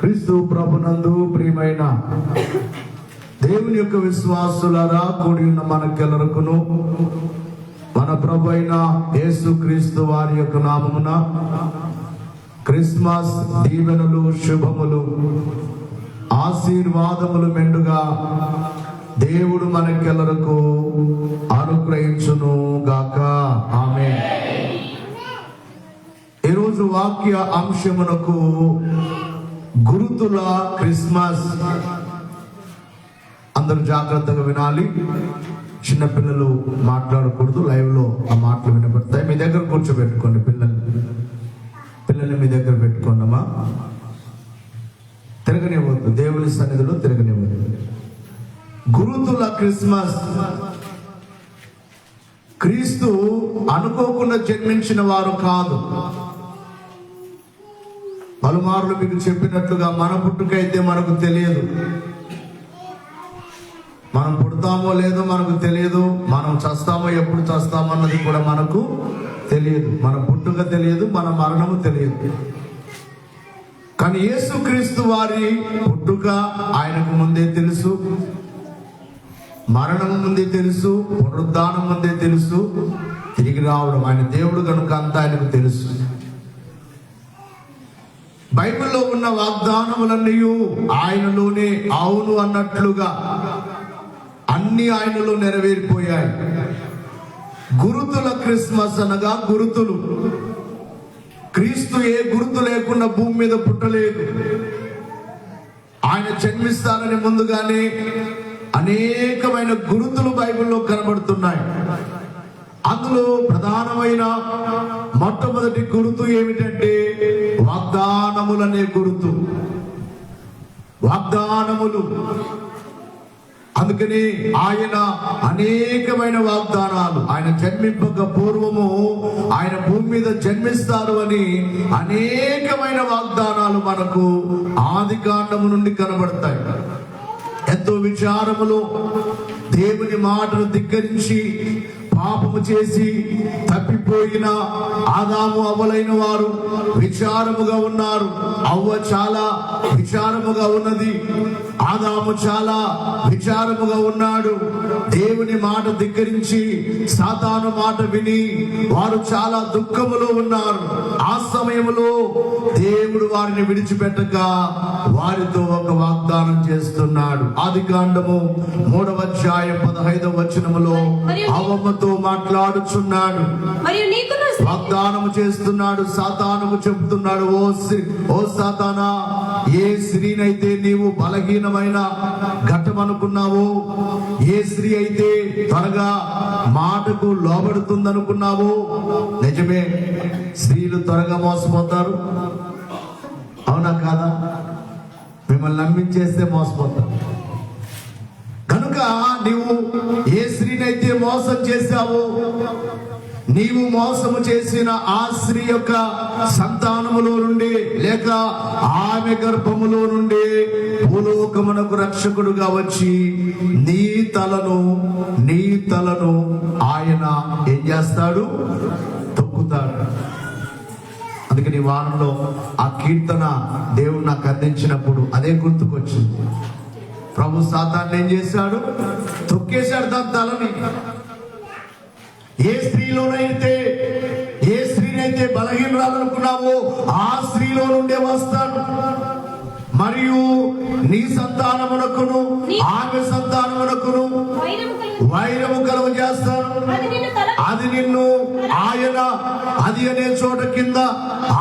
క్రీస్తు ప్రభునందు ప్రియమైన దేవుని యొక్క విశ్వాసులారా, కూడి ఉన్న మనకెల్లరకును మన ప్రభు అయిన యేసు క్రీస్తు వారి యొక్క నామమున క్రిస్మస్ దీవెనలు, శుభములు, ఆశీర్వాదములు మెండుగా దేవుడు మనకెల్లరకు అనుగ్రహించును గాక. ఆమేన్. ఈరోజు వాక్య అంశమునకు గురుతుల క్రిస్మస్. అందరూ జాగ్రత్తగా వినాలి. చిన్నపిల్లలు మాట్లాడకూడదు. లైవ్ లో ఆ మాటలు వినబడతాయి. మీ దగ్గర కూర్చోబెట్టుకోండి. పిల్లల్ని మీ దగ్గర పెట్టుకోండమ్మా. తిరగనివ్వద్దు, దేవుని సన్నిధిలో తిరగనివ్వద్దు. గురుతుల క్రిస్మస్. క్రీస్తు అనుకోకుండా జన్మించిన వారు కాదు. పలుమార్లు మీకు చెప్పినట్లుగా మన పుట్టుకైతే మనకు తెలియదు. మనం పుడతామో లేదో మనకు తెలియదు. మనం చస్తామో ఎప్పుడు చస్తామో అన్నది కూడా మనకు తెలియదు. మన పుట్టుక తెలియదు, మన మరణము తెలియదు. కానీ యేసుక్రీస్తు వారి పుట్టుక ఆయనకు ముందే తెలుసు, మరణం ముందే తెలుసు, పునరుద్ధానం ముందే తెలుసు, తిరిగి రావడం ఆయన దేవుడు కనుక అంతా ఆయనకు తెలుసు. బైబిల్లో ఉన్న వాగ్దానములన్నీ ఆయనలోనే అవును అన్నట్లుగా అన్ని ఆయనలో నెరవేరిపోయాయి. గురుతుల క్రిస్మస్ అనగా గురుతులు. క్రీస్తు ఏ గుర్తు లేకుండా భూమి మీద పుట్టలేదు. ఆయన జన్మిస్తానని ముందుగానే అనేకమైన గురుతులు బైబిల్లో కనబడుతున్నాయి. అందులో ప్రధానమైన మొట్టమొదటి గురుతు ఏమిటంటే వాగ్దానములనే గురుతు. వాగ్దానములు. అందుకని ఆయన అనేకమైన వాగ్దానాలు, ఆయన జన్మింపక పూర్వము ఆయన భూమి మీద జన్మిస్తారు అని అనేకమైన వాగ్దానాలు మనకు ఆది కాండము నుండి కనబడతాయి. ఎంతో విచారములు, దేవుని మాటను ధిక్కరించి పాపము చేసి తప్పిపోయిన ఆదాము అవ్వలైన వారు విచారముగా ఉన్నారు. అవ్వ చాలా విచారముగా ఉన్నది. ఆదాము చాలా విచారముగా ఉన్నాడు. దేవుని మాట ధిక్కరించి సాతాను మాట విని వారు చాలా దుఃఖములో ఉన్నారు. ఆ సమయంలో దేవుడు వారిని విడిచిపెట్టక వారితో ఒక వాగ్దానం చేస్తున్నాడు. ఆది కాండము 3వ అధ్యాయం 15వ వచనములో అవ్వతో మాట్లాడుచున్నాడు. వాగ్దానము చేస్తున్నాడు. సాతానుకు చెబుతున్నాడు, ఓ సాతానా, ఏ స్త్రీనైతే నీవు బలహీనమైన ఘట్టమనుకున్నావో, ఏ స్త్రీ అయితే త్వరగా మాటకు లోబడుతుందనుకున్నావో, నిజమే, స్త్రీలు త్వరగా మోసపోతారు. అవునా కాదా? మిమ్మల్ని నమ్మించేస్తే మోసపోతారు. కనుక నీవు ఏ స్త్రీనైతే మోసం చేశావో, నీవు మోసము చేసిన ఆ స్త్రీ యొక్క సంతానములో నుండి లేక ఆమె గర్భములో నుండి భూలోకమునకు రక్షకుడుగా వచ్చి నీ తలను ఆయన ఏం చేస్తాడు? తొక్కుతాడు. అందుకని ఈ వారంలో ఆ కీర్తన దేవుడు నాకు అందించినప్పుడు అదే గుర్తుకొచ్చింది. ప్రభు సాతాన్ని ఏం చేశాడు? తొక్కేశాడు దాని తలని. ఏ స్త్రీనైతే బలహీనరాలనుకున్నావో ఆ స్త్రీలో నుండే వస్తాడు. మరియు నీ సంతానమునకును ఆమె సంతానమునకును వైరము కలుగ చేస్తాను. అది నిన్ను ఆయన, అది అనే చోట కింద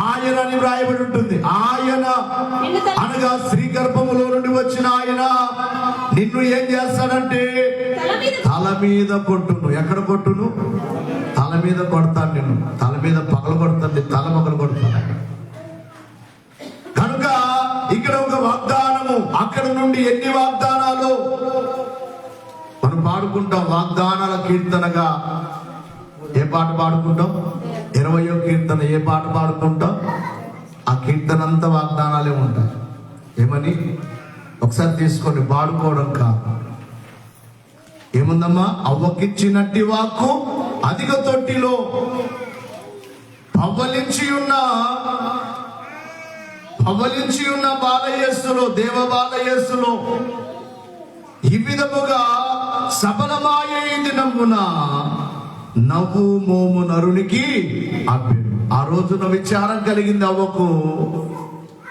ఆయన అని వ్రాయబడి ఉంటుంది. ఆయన అనగా స్త్రీ గర్భములో నుండి వచ్చిన ఆయన నిన్ను ఏం చేస్తాడంటే తల మీద కొట్టును. ఎక్కడ కొట్టును? తల మీద కొడతాను. నిన్ను తల మీద పగల కొడతాను, తల పగల కొడతాను. కనుక ఇక్కడ ఒక వాగ్దానము. అక్కడ నుండి ఎన్ని వాగ్దానాలు మనం పాడుకుంటాం. వాగ్దానాల కీర్తనగా ఏ పాట పాడుకుంటాం? 20వ కీర్తన ఏ పాట పాడుకుంటాం? ఆ కీర్తన అంతా వాగ్దానాలే ఉంటాయి. ఏమని ఒకసారి తీసుకొని పాడుకోవడం కాదు. ఏముందమ్మా? అవ్వకిచ్చినట్టి వాక్కు అధిక తొట్టిలో పవ్వలించి ఉన్న పవలించి ఉన్న బాలయేసులో, దేవ బాలయేసులో ఈ విధముగా సఫలమాయే దినమున నవ్వు మోము నరునికి అబ్బెను. ఆ రోజున విచారం కలిగింది అవ్వకు.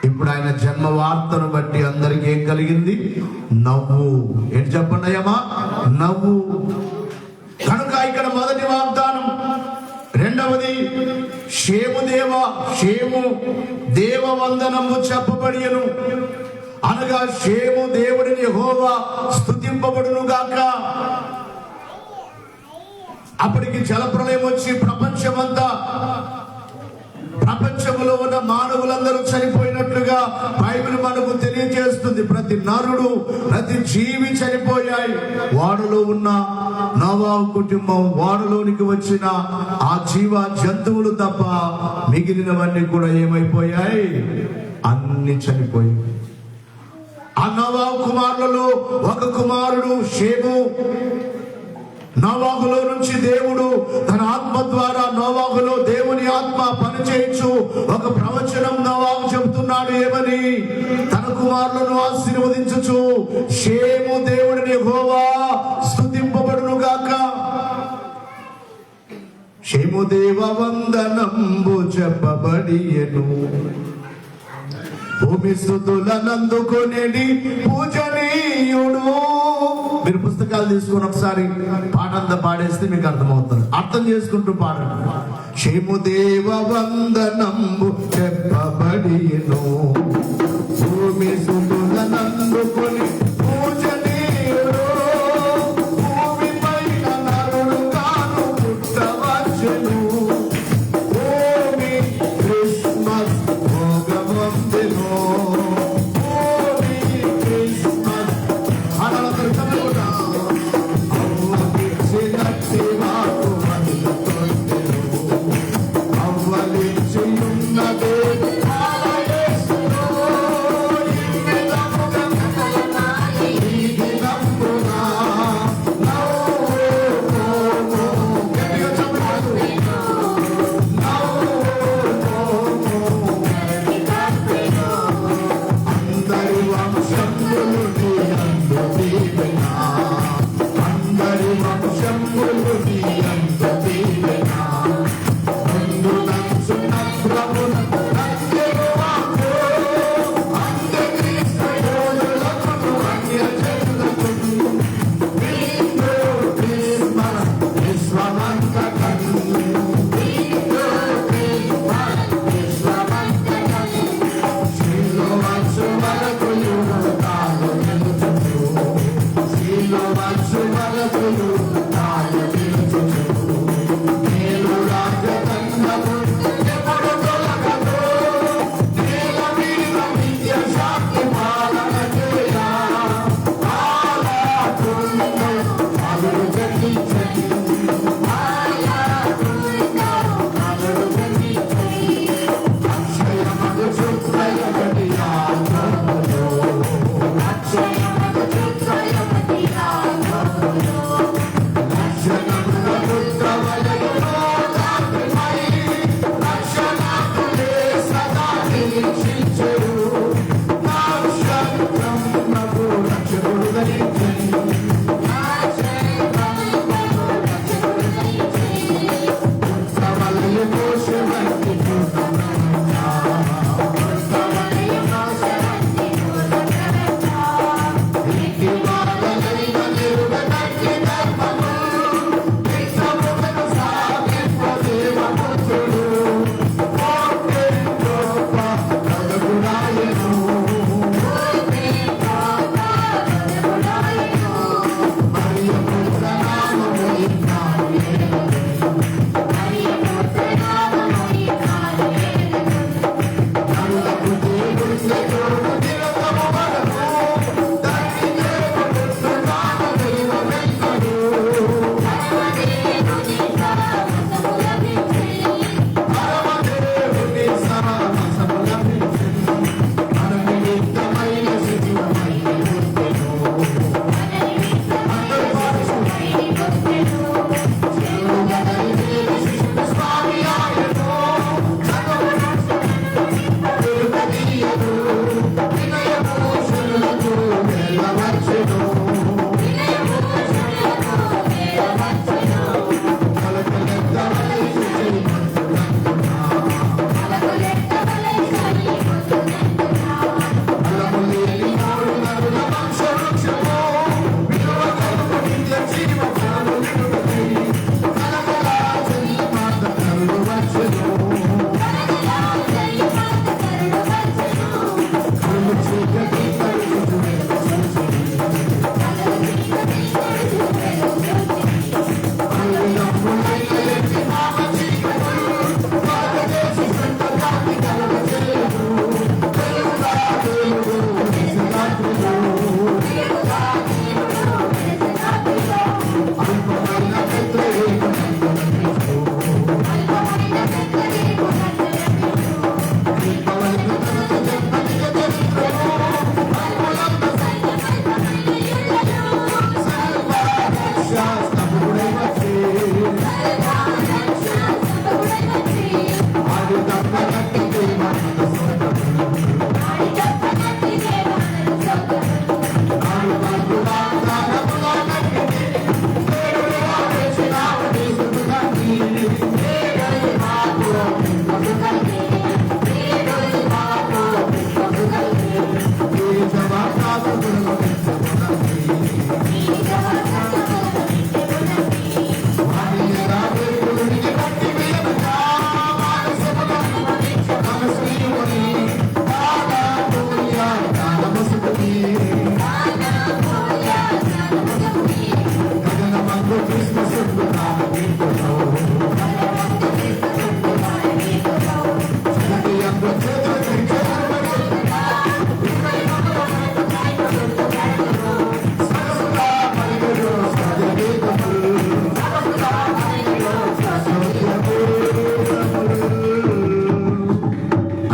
ఇప్పుడు ఆయన జన్మ వార్తను బట్టి అందరికి ఏం కలిగింది? నవ్వు. ఏంటి చెప్పండి అయ్యమ్మా? నవ్వు. కనుక ఇక్కడ మొదటి వాగ్దానం. రెండవది షేము దేవ వందనము చెప్పబడియను, అనగా షేము దేవుడిని యెహోవా స్తుతింపబడును గాక. అప్పటికి జలప్రలయం వచ్చి ప్రపంచంలో ఉన్న మానవులందరూ చనిపోయినట్లుగా బైబిల్ మనకు తెలియజేస్తుంది. ప్రతి నరుడు, ప్రతి జీవి చనిపోయాయి. వాడలో ఉన్న నోవాహు కుటుంబం, వాడలోనికి వచ్చిన ఆ జీవ జంతువులు తప్ప మిగిలినవన్నీ కూడా ఏమైపోయాయి? అన్ని చనిపోయాయి. ఆ నోవాహు కుమారులలో ఒక కుమారుడు షేము. నోవాహులో నుంచి దేవుడు తన ఆత్మ ద్వారా, నోవాహులో దేవుని ఆత్మ పనిచేయచ్చు ఒక ప్రవచనం నోవాహు చెబుతున్నాడు. ఏమని? తన కుమారులను ఆశీర్వదించుచు షేము దేవుడిని యెహోవా స్తుతింపబడును గాక. షేము దేవ వందనంబు చెప్పబడియెను, భూమి స్తుతులనందుకొనేడి పూజనీయుడు. మీరు పుస్తకాలు తీసుకుని ఒకసారి పాటంతా పాడేస్తే మీకు అర్థమవుతుంది. అర్థం చేసుకుంటూ పాడండి. షేము దేవ వందనంబు చెప్పబడియెను, భూమి స్తుతులనందుకొని పూజనీయుడు. భూమి పైన నరుడు తాను పుట్టవచ్చెను, భూమి క్రిస్మస్ భోగమందెను. భూమి క్రిస్మస్ అనంతరం కనుగొన్నా అవ్వలిచ్చినట్టి వాకు అందుకొందెను, అవ్వలిచ్చియున్నదే బాలయేసులో. ఈ విధముగా ఈ దినమున నవ్వు మోము. గట్టిగా చెప్పాలి. నవ్వు మోము. అందరి వంశములు నీ యందు దీవెన, అందరి వంశములు నీ యందు దీవెన. ముందు నంచున ప్రభున నందెరువాకు, అంత్యక్రీస్తు యోధులకును అన్యజనులకును నీకు క్రిస్మస్ విశ్వమంతటను. నీకు క్రిస్మస్ విశ్వమంతటను. శిలువచ్చు వరకు యువతాలు నిలుచుచు, శిలువచ్చు వరకు యువతాలు నిలుచుచు. మేలు రాజదండము ఎప్పుడు తొలగదు, నేల మీద నిత్య శాంతి పాలన చేయ. ఆలకుండు అదురు గట్టించని, అదురు గట్టించని. అక్షయమగు చుక్కయబడి ఆత్మలో, అక్షయమగు చుక్కయబడి ఆత్మలో. లక్షణముల పుత్రవలయులో దాపిమై, రక్షణకులే సదా నిరీక్షించెరు. నాక్షత్రమునకు రక్షకుడు ధరించెను, పుత్రవలయ కోశవంతి ఇంటి వారలైన నిరుగనట్టి ధర్మము, నిత్యముగను సాగింప దేవపుత్రుడు. గొప్ప కలుగునా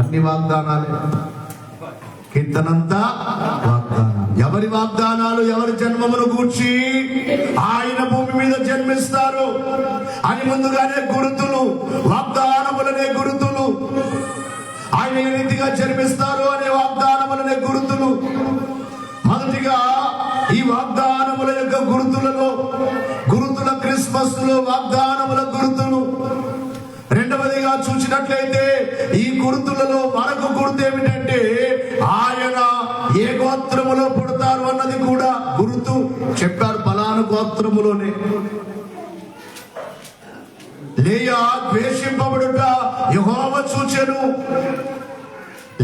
అన్ని వాగ్దానాలే. కీర్తనంతా వాగ్దానాలు. ఎవరి వాగ్దానాలు? ఎవరి జన్మమును గూర్చి ఆయన భూమి మీద జన్మిస్తారు అని ముందుగానే గుర్తులు, వాగ్దానములనే గుర్తులు. ఆయన ఏ రీతిగా జన్మిస్తారు అనే వాగ్దానములనే గుర్తులు. మొదటిగా ఈ వాగ్దానముల యొక్క గుర్తులలో, గుర్తుల క్రిస్మస్ లో వాగ్దానముల గుర్తులు. రెండవదిగా చూసినట్లయితే ఈ గుర్తులలో మరొక గుర్తు ఏమిటంటే ఆయన ఏ గోత్రములో పుడతారు అన్నది కూడా గుర్తు చెప్పారు. ఫలానా గోత్రములోనే. లేయా ద్వేషింపబడుట యెహోవా చూచెను.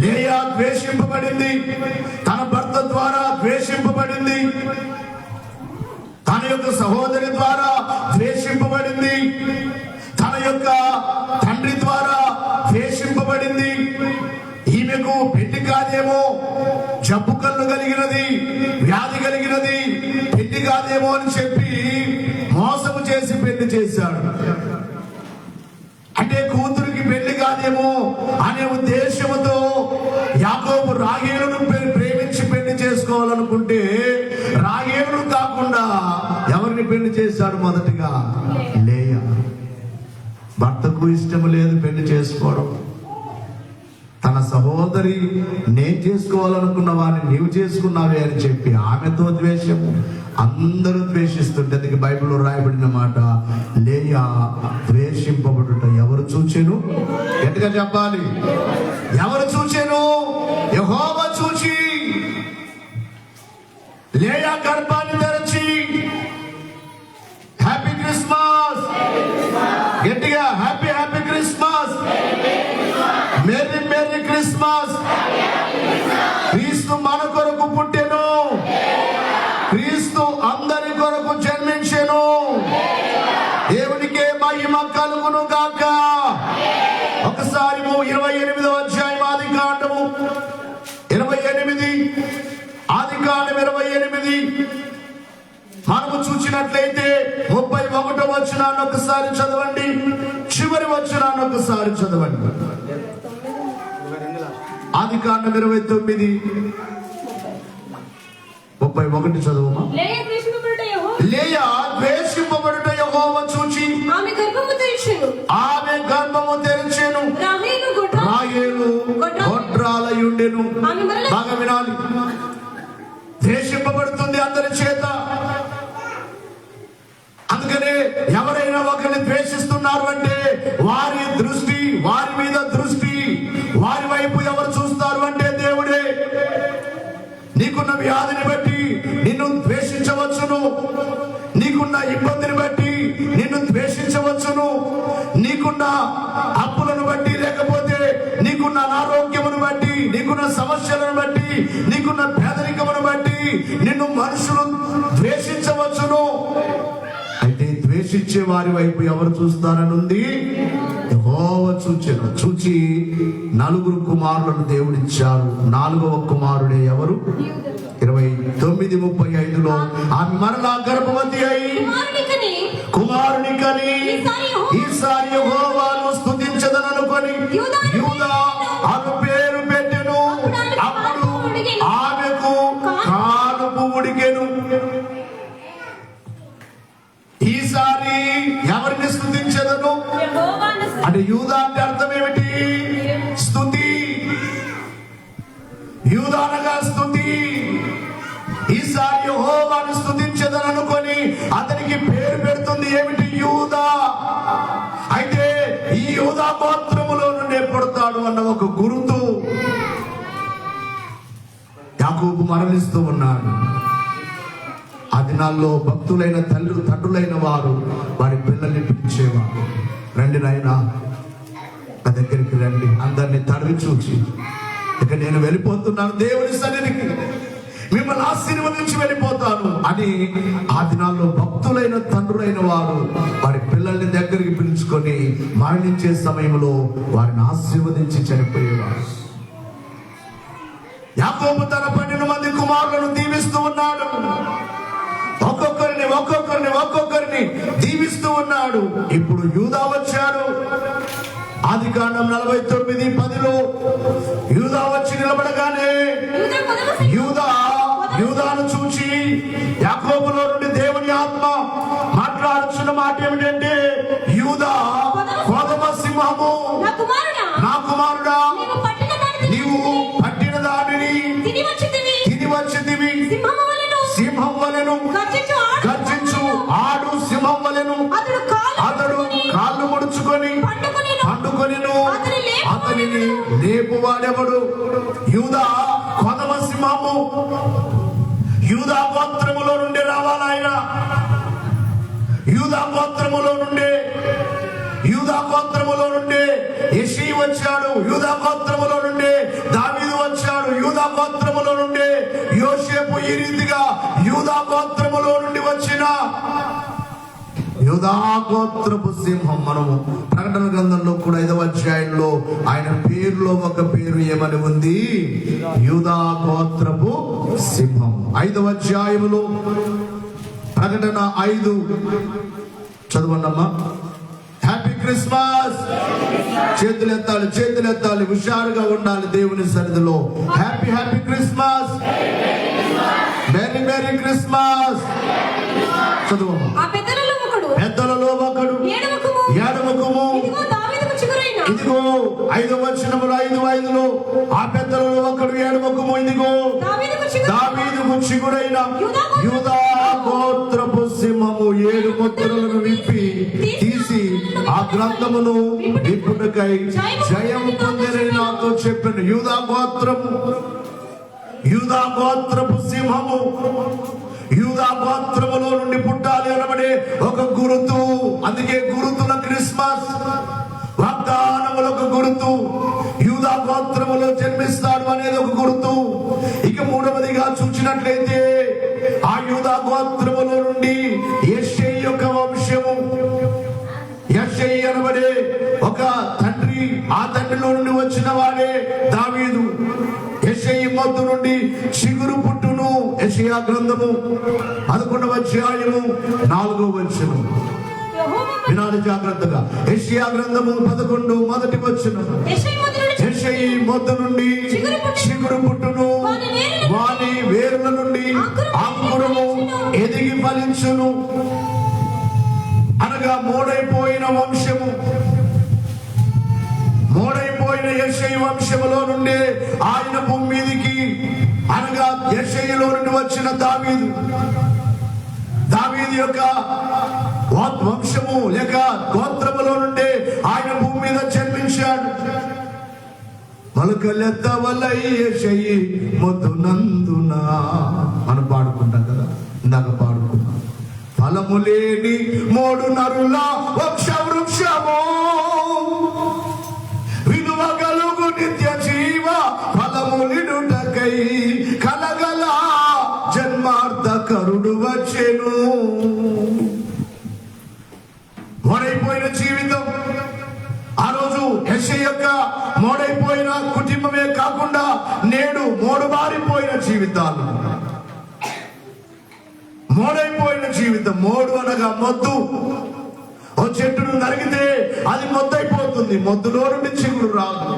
లేయా ద్వేషింపబడింది, తన భర్త ద్వారా ద్వేషింపబడింది, తన యొక్క సహోదరి ద్వారా ద్వేషింపబడింది, తన యొక్క తండ్రి ద్వారా ద్వేషింపబడింది. ఈమెకు పెళ్లి కాదేమో, జబ్బు కళ్ళు కలిగినది, వ్యాధి కలిగినది, పెళ్లి కాదేమో అని చెప్పి మోసము చేసి పెళ్లి చేశాడు. అంటే కూతురికి పెళ్లి కాదేమో అనే ఉద్దేశంతో యాకోబు రాహేలును ప్రేమించి పెళ్లి చేసుకోవాలనుకుంటే రాహేలును కాకుండా ఎవరిని పెళ్లి చేశాడు? మొదటిగా లేయా. భర్తకు ఇష్టం లేదు పెళ్లి చేసుకోవడం. తన సహోదరి నేను చేసుకోవాలనుకున్న వాడిని నీవు చేసుకున్నావే అని చెప్పి ఆమెతో ద్వేషము. అందరూ ద్వేషిస్తుంటే అందుకే బైబిల్లో రాయబడిన మాట, లేయా ద్వేషింపబడుట ఎవరు చూచెను? గట్టిగా చెప్పాలి. ఎవరు చూచెను? యెహోవా చూచి లేయా గర్భాన్ని తెరచి. Happy Christmas. గట్టిగా happy happy Christmas, merry merry Christmas. క్రీస్తు మన కొరకు పుట్టెను, క్రీస్తు అందరి కొరకు జన్మించెను. దేవునికే మహిమ కలుగును గాక. ఒకసారి 28వ అధ్యాయం ఆదికాండము 28, ఆదికాండం 28 మనము చూసినట్లయితే 31వ వచనాన్ని ఒకసారి చదవండి, చివరి వచనాన్ని ఒకసారి చదవండి. ఆదికాండం 29, 31 చదువుమా. లేయా ద్వేషింపబడుట యెహోవా చూచి ఆమె గర్భము తెరిచెను. రాహేలు గొడ్రాలయుండెను. బాగా వినాలి. ద్వేషింపబడుతుంది అందరి చేత. అందుకనే ఎవరైనా ఒకరిని ద్వేషిస్తున్నారు అంటే వారి దృష్టి, వారి మీద దృష్టి, వారి వైపు ఎవరు చూస్తారు అంటే దేవుడే. నీకున్న వ్యాధిని బట్టి నిన్ను ద్వేషించవచ్చును, నీకున్న ఇబ్బందిని బట్టి నిన్ను ద్వేషించవచ్చును, నీకున్న అప్పులను బట్టి, లేకపోతే నీకున్న అనారోగ్యమును బట్టి, నీకున్న సమస్యలను బట్టి, నీకున్న పేదరికమును బట్టి నిన్ను మనుషులు ద్వేషించవచ్చును. అయితే ద్వేషించే వారి వైపు ఎవరు చూస్తారని ఉంది? యెహోవా చూచెను. చూచి 4 కుమారులను దేవుడిచ్చారు. 4వ కుమారుడే ఎవరు? 29:35 ఆమె మరలా గర్భవతి అయి కుమారుని కని ఈసారి యెహోవాను స్తుతించదననుకొని యూదా ఆమె పేరు పెట్టెను. అప్పుడు ఆమెకు కానుపు ఉడికెను. ఈసారి ఎవరిని స్తుతించదను అంటే యూదా అంటే అర్థం ఏమిటి? స్తుతి. యూదా అనగా స్తుతి. ఈసారి యెహోవాను స్తుతించదని అనుకొని అతనికి పేరు పెడుతుంది. ఏమిటి? యూదా. అయితే ఈ యూదా గోత్రములో నుండి పుడతాడు అన్న ఒక గుర్తు. యాకోబు మరణిస్తూ ఉన్నాడు. ఆ దినాల్లో భక్తులైన తండ్రులైన వారు వారి పిల్లల్ని పిలిచేవారు. రండి నాయనా, నా దగ్గరికి రండి. అందరినీ తడివి చూచి, ఇక నేను వెళ్ళిపోతున్నాను దేవుని సన్నిధికి, మిమ్మల్ని ఆశీర్వదించి వెళ్ళిపోతాను అని ఆ దినాల్లో భక్తులైన తండ్రులైన వారు వారి పిల్లల్ని దగ్గరికి పిలుచుకొని మరణించే సమయంలో వారిని ఆశీర్వదించి చనిపోయేవారు. యాకోబు తన 12 మంది కుమారులను దీవిస్తూ ఉన్నాడు. ఒక్కొక్కరిని దీవిస్తూ ఉన్నాడు. ఇప్పుడు యూదా వచ్చాడు. ఆదికాండం 49:10 యూదా వచ్చి నిలబడగానే యూదాను చూచి యాకోబులో నుండి దేవుని ఆత్మ మాట్లాడుతున్న మాట ఏమిటంటే, యూదా కొదమ సింహము, నా కుమారుడా నీవు పట్టిన దానిని తిని వచ్చితివి. సింహం వలెను గర్జించు ఆడు సింహం వలెను అతడు కాళ్ళు ముడుచుకొని పండుకొనెను. అతనిని లేపువాడెవడు? యూదా కొదమ సింహము. యూదా గోత్రములో నుండి రావాలాయన. యూదా గోత్రములో నుండే యెషీ వచ్చాడు. యూదా గోత్రములో నుండే దావీదు వచ్చాడు. యూదా గోత్రములో నుండే యోసేపు. ఈ రీతిగా యూదా గోత్రములో నుండి వచ్చిన యూదా గోత్రపు సింహం. మనము ప్రకటన గ్రంథంలో కూడా 5వ అధ్యాయంలో ఆయన పేరులో ఒక పేరు ఏమని ఉంది? యూదా గోత్రపు సింహం. 5వ అధ్యాయములో ప్రకటన 5 చదవండమ్మా. Happy Christmas. చేతులెత్తాలి, హుషారుగా ఉండాలి దేవుని సన్నిధిలో. Happy Christmas, merry Christmas. చదువమ్మా. పెద్దలలో ఒకడు ఏడవకుము. ఇదిగో 5వ వచనములో 5:5 ఆ పెద్దలలో ఒకడు ఏడవకుము. ఇదిగో దావీదుకు చిగురైన యూదా గోత్రపు సింహము 7 ముద్రలను విప్పి తీసి ఆ గ్రంథమును విప్పుటకై జయము పొందినని నాతో చెప్పాను. యూదా గోత్రపు సింహము. యూదా గోత్రములో నుండి పుట్టాలి అనబడే ఒక గురుతు. అందుకే గురుతుల క్రిస్మస్. వాగ్దానములకు గురుతు. యూదా గోత్రములో జన్మిస్తాడు అనేది ఒక గురుతు. ఇక 3వదిగా చూసినట్లయితే ఆ యూదా గోత్రములో నుండి యెషయి యొక్క వంశము. యెషయి అనబడే ఒక తండ్రి, ఆ తండ్రిలో నుండి వచ్చిన వాడే దావీదు. యెషయి మొద్దు నుండి చిగురు పుట్టును. యెషయా గ్రంథము 11వ అధ్యాయము 4వ వచనం. వినాలి జాగ్రత్తగా. యెషయా గ్రంథము 11 మొదటి వచనం. యెషయి మొద్దు నుండి చిగురు పుట్టును, వాని వేరుల నుండి అంకురము ఎదిగి ఫలించును. అనగా మోడైపోయిన వంశము. మోడైపోయిన యెషయి వంశములో నుండి ఆయన భూమి మీదికి, అనగా యెషయిలో నుండి వచ్చిన దావీదు యొక్క వంశము లేక గోత్రములో నుండి ఆయన భూమి మీద జన్మించాడు. మొలకలెత్తవలై యెషయి మొద్దునందున మనం పాడుకుంటాం కదా, ఇందాక పాడుకున్నాం. ఫలము లేని 3 నరుల వృక్షము, విలువ కలుగు నిత్య జీవ ఫలములిడుటకై కలగల జన్మార్థకరుడు వచ్చెను. మోడైపోయిన జీవితం. ఆ రోజు యెషయి యొక్క మోడైపోయిన కుటుంబమే కాకుండా నేడు మోడుబారిపోయిన జీవితాలు. మోడైపోయిన జీవితం. మోడు అనగా మొద్దు. ఓ చెట్టును నరికితే అది మొద్దైపోతుంది, మొద్దులో నుండి చిగురు రాదు.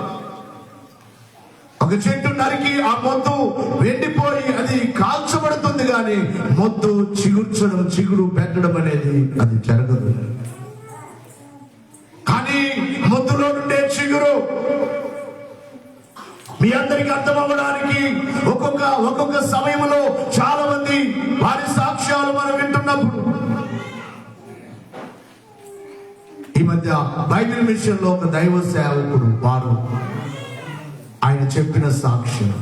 ఒక చెట్టు నరికి ఆ మొద్దు వెండిపోయి అది కాల్చబడుతుంది, కానీ మొద్దు చిగురు పెట్టడం అనేది అది జరగదు. కానీ మొద్దులో నుండే చిగురు. మీ అందరికి అర్థం అవ్వడానికి ఒక్కొక్క సమయంలో చాలా మంది వారి సాక్ష్యాలు మనం వింటున్నప్పుడు, ఈ మధ్య బైబిల్ మిషన్ లో ఒక దైవ సేవకుడు ఆయన చెప్పిన సాక్ష్యం,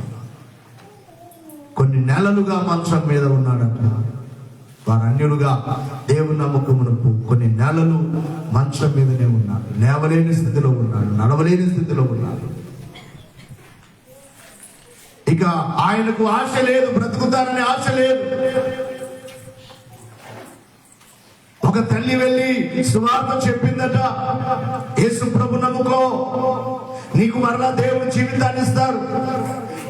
కొన్ని నెలలుగా మంచం మీద ఉన్నాడంట. వారు అన్యులుగా దేవుని నమ్మకమునకు కొన్ని నెలలు మంచం మీదనే ఉన్నారు. లేవలేని స్థితిలో ఉన్నాడు, నడవలేని స్థితిలో ఉన్నాడు. ఇక ఆయనకు ఆశ లేదు, బ్రతుకుతానని ఆశ లేదు. ఒక తల్లి వెళ్ళి సువార్త చెప్పిందట, యేసు ప్రభు నమ్ముకో, నీకు మరలా దేవుని జీవితాన్ని ఇస్తారు.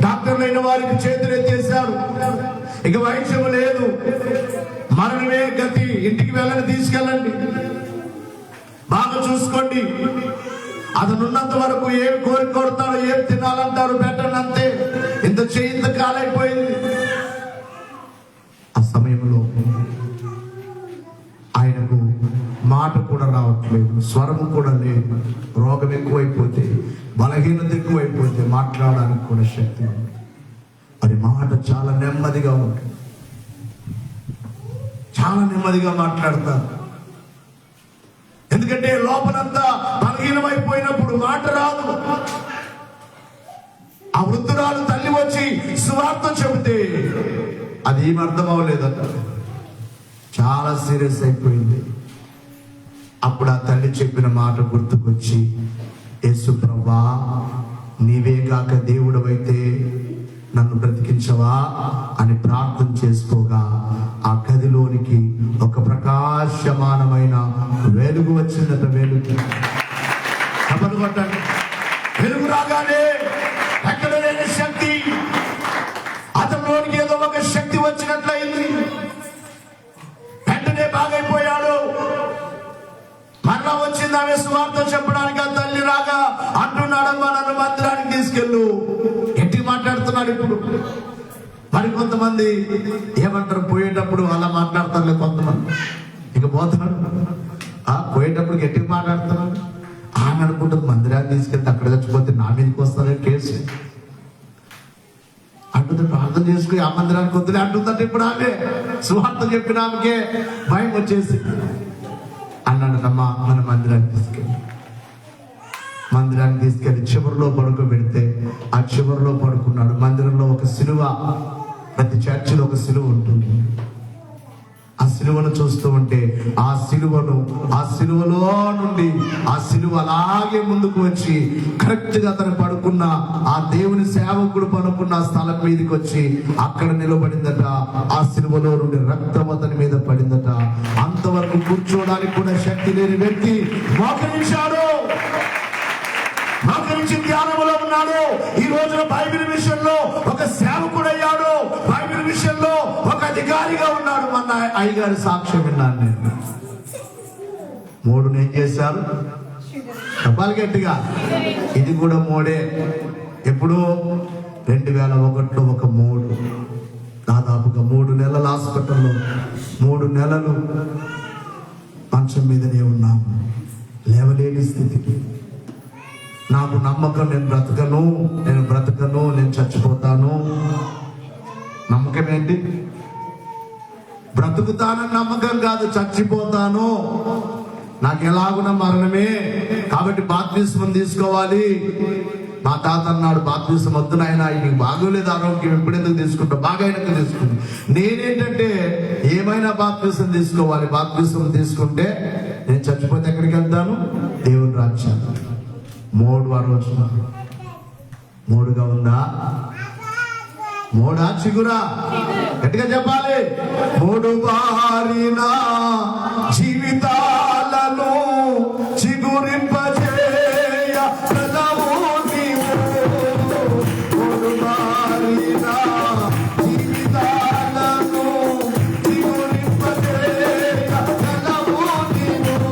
డాక్టర్లు అయిన వారికి చేతులు ఎత్తేశారు, ఇక వైద్యం లేదు, మరణమే గతి, ఇంటికి వెళ్ళని తీసుకెళ్ళండి, బాగా చూసుకోండి అతను ఉన్నంత వరకు ఏం కోరుతాడు, ఏం తినాలంటారు పెట్టండి అంతే. ఇంత చేయింత కాలైపోయింది. ఆ సమయంలో ఆయనకు మాట కూడా రావట్లేదు, స్వరము కూడా లేదు. రోగం ఎక్కువైపోతే, బలహీనత ఎక్కువైపోతే మాట్లాడడానికి కూడా శక్తి ఉంది. అది మాట చాలా నెమ్మదిగా ఉంటుంది, చాలా నెమ్మదిగా మాట్లాడతారు. ఎందుకంటే లోపలంతా బలహీనమైపోయినప్పుడు మాట రాదు. ఆ వృద్ధురాలు తల్లి వచ్చి సువార్త చెబితే అది ఏం అర్థం అవ్వలేదట, చాలా సీరియస్ అయిపోయింది. అప్పుడు ఆ తల్లి చెప్పిన మాట గుర్తుకొచ్చి, యేసు ప్రభువా, నీవే కాక దేవుడవైతే నన్ను బ్రతికించవా అని ప్రార్థన చేసుకోగా ఆ గదిలోనికి ఒక ప్రకాశమానమైన వెలుగు వచ్చిందట. వెలుగు కొట్టండి. వెలుగు రాగానే ఎక్కడ లేని శక్తి అతనిలోనికి ఏదో ఒక శక్తి వచ్చినట్లయింది. వెంటనే బాగైపోయాడు. మరలా వచ్చింది ఆమె సువార్త చెప్పడానికి. ఆ తల్లి రాగా అంటున్నాడమ్మా, నన్ను మందిరానికి తీసుకెళ్ళు. ఎట్టి మాట్లాడుతున్నాడు ఇప్పుడు. మరి కొంతమంది ఏమంటారు, పోయేటప్పుడు అలా మాట్లాడతారులే కొంతమంది. ఇక పోతున్నాడు, పోయేటప్పుడు గట్టిగా మాట్లాడుతున్నాడు. ఆమె అనుకుంటుంది మందిరాన్ని తీసుకెళ్తే అక్కడ చచ్చిపోతే నా మీదకి వస్తుంది కేసు అంటుంది. ప్రార్థన చేసుకుని ఆ మందిరానికి వద్దులే అంటుందంటే ఇప్పుడు ఆమె సువార్త చెప్పిన ఆమెకే భయం వచ్చేసి అన్నాడమ్మా, మన మందిరానికి తీసుకెళ్ళి చివరిలో పడుకోబెడితే ఆ చివరిలో పడుకున్నాడు. మందిరంలో ఒక సిలువ, ప్రతి చర్చిలో ఒక సిలువ ఉంటుంది. ఆ సిలువను చూస్తూ ఉంటే ఆ సిలువలో నుండి ఆ సిలువ అలాగే ముందుకు వచ్చి కరెక్ట్ గా అతను పడుకున్న ఆ దేవుని సేవకుడు పడుకున్న స్థలం మీదకి వచ్చి అక్కడ నిలబడిందట. ఆ సిలువలో నుండి రక్తం అతని మీద పడిందట. అంతవరకు కూర్చోడానికి కూడా శక్తి లేని వ్యక్తి మోకరించాడు, మోకరించి ధ్యానంలో ఉన్నాడు. ఈ రోజున బైబిల్ విషయంలో ఒక సేవకుడయ్యాడు, బైబిల్ విషయంలో ఒక అధికారిగా ఉన్నాడు. మన అయ్యగారి సాక్ష్యం విన్నాను నేను. 3 ఏం చేశారు చెప్పాలి గట్టిగా. ఇది కూడా 3. ఎప్పుడు 2001లో ఒక 3, దాదాపుగా 3 నెలల హాస్పిటల్లో, 3 నెలలు మంచం మీదనే ఉన్నాము, లేవలేని స్థితికి. నాకు నమ్మకం, నేను బ్రతకను, నేను చచ్చిపోతాను. నమ్మకం ఏంటి? బ్రతుకుతానని నమ్మకం కాదు, చచ్చిపోతాను, నాకు ఎలాగున మరణమే, కాబట్టి బాప్తిస్మం తీసుకోవాలి. మా తాత అన్నాడు, బాప్తిస్మం వద్దు నాయనా, నీకు బాగోలేదు ఆరోగ్యం, ఎప్పుడెందుకు తీసుకుంటా, బాగా అయినాక తీసుకుంటా. నేనేంటంటే ఏమైనా బాప్తిస్మం తీసుకోవాలి, బాప్తిస్మం తీసుకుంటే నేను చచ్చిపోతే ఎక్కడికి వెళ్తాను? దేవుని రాజ్యాన్ని. 3 ఆ రోజు 3గా ఉందా? 3 చిగురా? గట్టిగా చెప్పాలి. 3 బారిన జీవితాలను చిగురింపజేయ ప్రలవు నీవు. 3 బారిన జీవితాలను చిగురింపజేయ ప్రలవు నీవు.